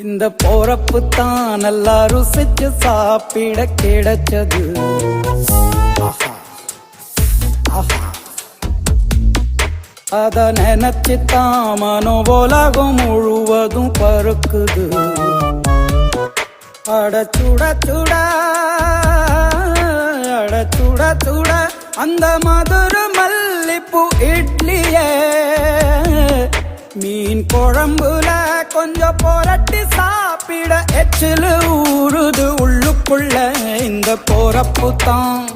இந்த போறப்பு தான் நல்லா ருசிச்சு சாப்பிட கிடைச்சது. அத நினைச்சுத்தான் மனோ உலகம் முழுவதும் பருக்குது. அட சுட சுட அட சுட சுட அந்த மதுர மல்லிப்பூ இட்லியே மீன் குழம்புல கொஞ்சம் புரட்டி சாப்பிட எச்சிலு ஊறுது உள்ளுக்குள்ள. இந்த போறப்பு தான்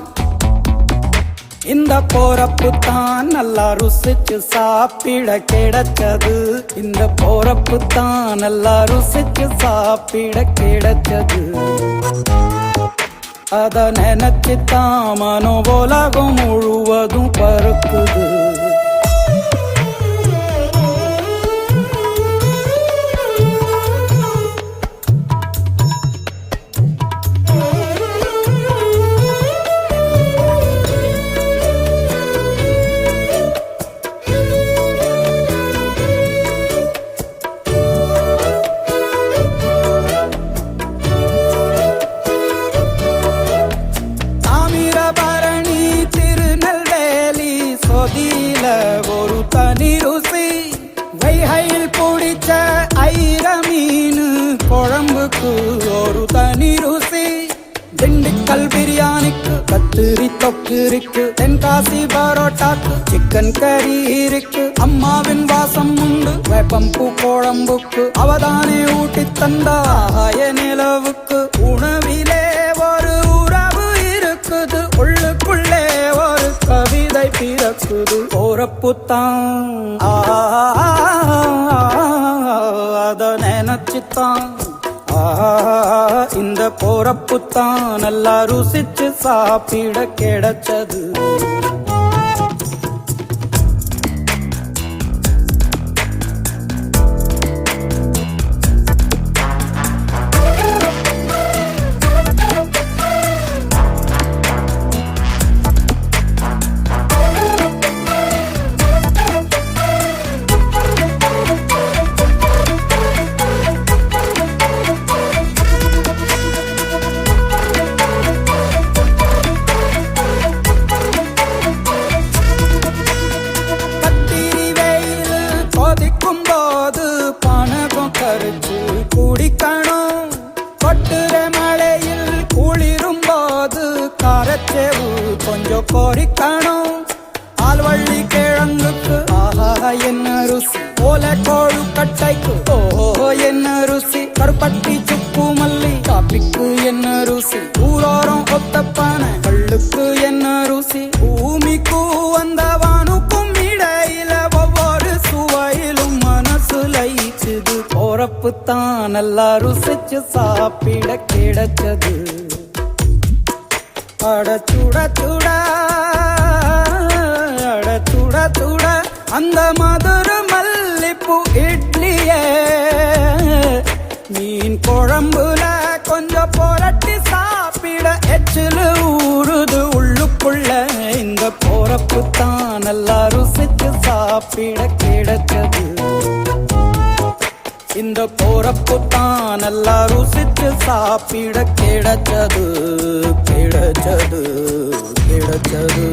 இந்த போறப்பு தான் நல்லா ருசிச்சு சாப்பிட கிடைச்சது. இந்த போறப்பு தான் நல்லா ருசிச்சு சாப்பிட கிடைச்சது. அத நினைச்சுத்தான் மனோ உலகம் முழுவதும் பருக்குது. ஒரு தனி ருசி வைகையில் பிடிச்ச ஐர மீன் குழம்புக்கு ஒரு தனி ருசி. திண்டுக்கல் பிரியாணிக்கு கத்திரி தொக்கு இருக்கு. தென்காசி பரோட்டாக்கு சிக்கன் கறி இருக்கு. அம்மாவின் வாசம் உண்டு வேப்பம்பூ குழம்புக்கு. அவதானே ஊட்டி தந்தாய நிலவுக்கு. உணவிலே ஒரு உறவு இருக்குது. உள்ளுக்குள்ளே ஒரு கவிதை பிறக்குது. போறப்பு தான் அத நினைச்சுத்தான் இந்த போறப்பு தான் நல்லா ருசிச்சு சாப்பிட கிடைச்சது. குடிக்கணும் கொட்டுற மழையில் குளிரும் போது காரச்சேவு கொஞ்சம் பொறிக்கணும். ஆல்வள்ளி கிழங்குக்கு ஆஹா என்ன ருசி. ஓலை கோழு கட்டைக்கு ஓஹோ என்ன ருசி. கருப்பட்டி சுப்பு மல்லி காப்பிக்கு என்ன ருசி. ஊரோரம் ஒத்தப்பான கல்லுக்கு என்ன ருசி. பூமிக்கு வந்தவானுக்கும் இடையில ஒவ்வொரு சுவையிலும் மனசு லயிச்சுது. போறப்பு தான் நல்லா ருசிச்சு சாப்பிட கிடைச்சது. அட சுட சுட அட சுட சுட அந்த மதுர மல்லிப்பூ இட்லியே மீன் குழம்புல கொஞ்சம் புரட்டி சாப்பிட எச்சிலு ஊறுது உள்ளுக்குள்ள. இந்த போறப்பு தான் நல்லா ருசிச்சு சாப்பிட கிடைச்சது. இந்த போறப்பு தான் நல்லா ருசிச்சு சாப்பிட கிடைச்சது கிடைச்சது கிடைச்சது.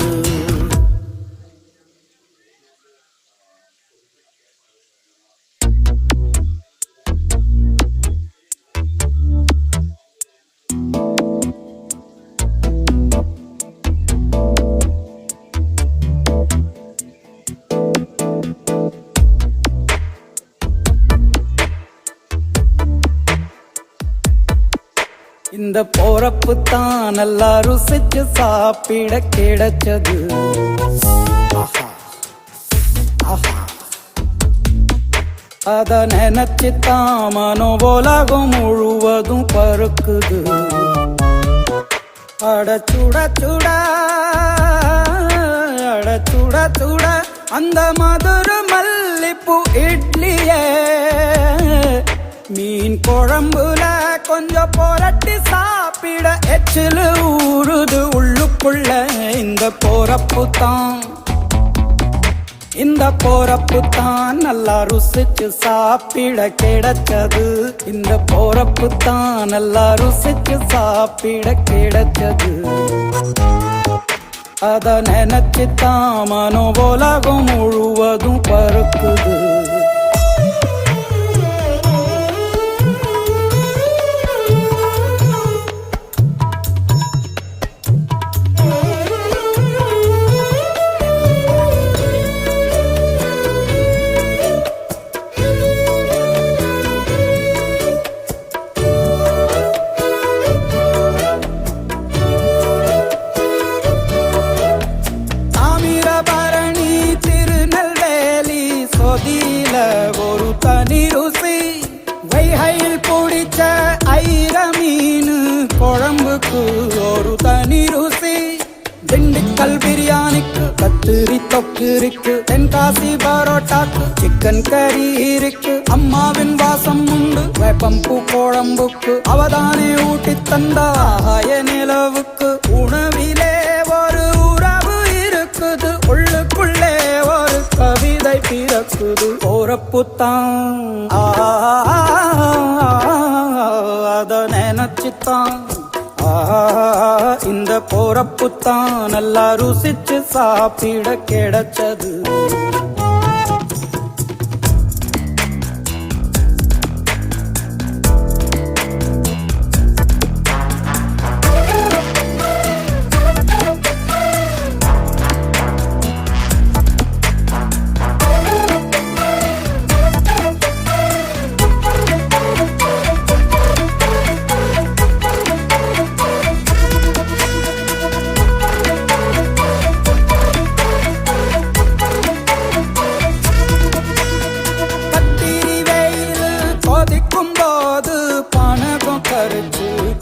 இந்த போறப்பு தான் நல்லா ருசிச்சு சாப்பிட கிடைச்சது. அத நினைச்சுத்தான் மனோ உலகம் முழுவதும் பருக்குது. அட சுட சுட அட சுட சுட அந்த மதுர மல்லிப்பூ இட்லியே மீன் குழம்புல கொஞ்சம் புரட்டி சாப்பிட எச்சிலு ஊறுது உள்ளுக்குள்ள. இந்த போறப்பு தான் இந்த போறப்பு தான் நல்லா ருசிச்சு சாப்பிட கிடைச்சது. இந்த போறப்பு தான் நல்லா ருசிச்சு சாப்பிட கிடைச்சது. அத நினைச்சுத்தான் மனோ உலகம் முழுவதும் பறக்குது. ஒரு தனி ருசி வைகையில் பிடிச்ச ஐர மீன் குழம்புக்கு ஒரு தனி ருசி. திண்டுக்கல் பிரியாணிக்கு கத்திரி தொக்கு இருக்கு. தென்காசி பரோட்டாக்கு சிக்கன் கறி இருக்கு. அம்மாவின் வாசம் உண்டு வேப்பம்பூ குழம்புக்கு. அவதானே ஊட்டி தந்தாய நிலவுக்கு. உணவிலே ஒரு உறவு இருக்குது. உள்ளுக்குள்ளே ஒரு கவிதை பிறக்குது. போறப்புத்தான் அத நினைச்சுத்தான் இந்த போறப்புத்தான் நல்லா ருசிச்சு சாப்பிட கிடைச்சது.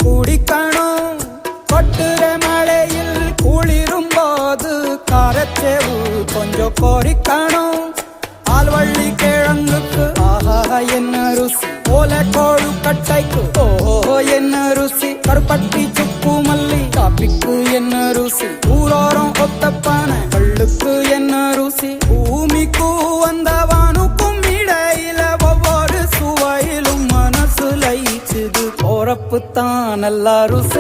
குடிக்கணும் கொட்டுற மழையில் குளிரும் போது காரச்சேவு கொஞ்சம் கோரிக்கணும். ஆல்வள்ளி கிழங்குக்கு ஆஹா என்ன ருசி. ஓலை கோழு கட்டைக்கு ஓஹோ என்ன ருசி. கருப்பட்டி சுப்பு மல்லி காப்பிக்கு என்ன ருசி. ஊரோரம் ஒத்தப்பான கள்ளுக்கு என்ன ருசி. பூமிக்கு வந்தவானுக்கும் இடையில ஒவ்வொரு சுவையிலும் மனசு லயிச்சுது. போறப்புத்தான் நல்லா ருசி.